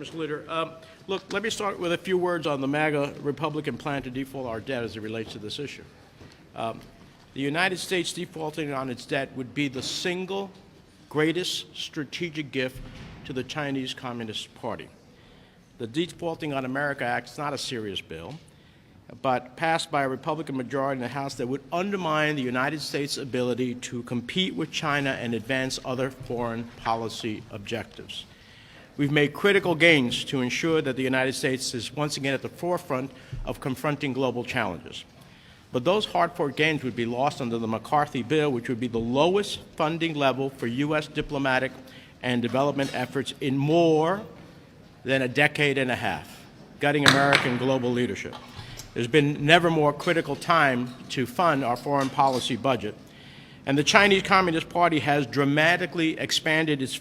you, Mr. Leader. Look, let me start with a few words on the MAGA Republican plan to default our debt as it relates to this issue. The United States defaulting on its debt would be the single greatest strategic gift to the Chinese Communist Party. The Defaulting on America Act is not a serious bill, but passed by a Republican majority in the House that would undermine the United States' ability to compete with China and advance other foreign policy objectives. We've made critical gains to ensure that the United States is once again at the forefront of confronting global challenges. But those hard-fought gains would be lost under the McCarthy bill, which would be the lowest funding level for U.S. diplomatic and development efforts in more than a decade and a half, gutting American global leadership. There's been never more critical time to fund our foreign policy budget. And the Chinese Communist Party has dramatically expanded its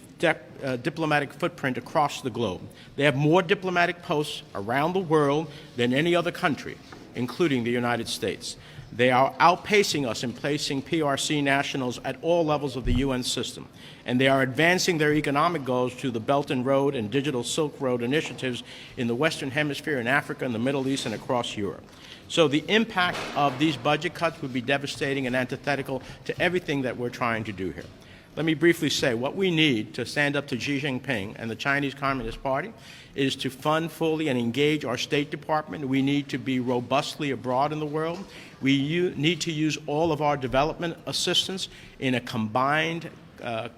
diplomatic footprint across the globe. They have more diplomatic posts around the world than any other country, including the United States. They are outpacing us in placing PRC nationals at all levels of the UN system, and they are advancing their economic goals through the Belt and Road and Digital Silk Road initiatives in the Western Hemisphere, in Africa, in the Middle East, and across Europe. So the impact of these budget cuts would be devastating and antithetical to everything that we're trying to do here. Let me briefly say what we need to stand up to Xi Jinping and the Chinese Communist Party is to fund fully and engage our State Department. We need to be robustly abroad in the world. We need to use all of our development assistance in a combined,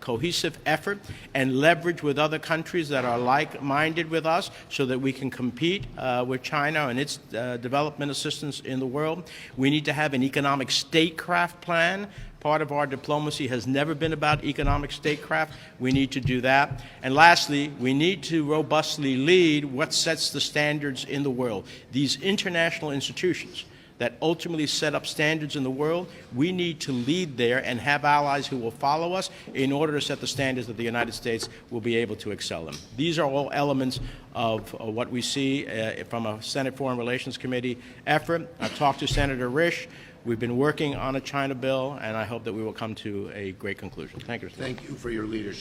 cohesive effort and leverage with other countries that are like-minded with us so that we can compete with China and its development assistance in the world. We need to have an economic statecraft plan. Part of our diplomacy has never been about economic statecraft. We need to do that. And lastly, we need to robustly lead what sets the standards in the world. These international institutions that ultimately set up standards in the world, we need to lead there and have allies who will follow us in order to set the standards that the United States will be able to excel in. These are all elements of what we see from a Senate Foreign Relations Committee effort. I've talked to Senator Risch. We've been working on a China bill, and I hope that we will come to a great conclusion. Thank you, Mr. Thank you for your leadership.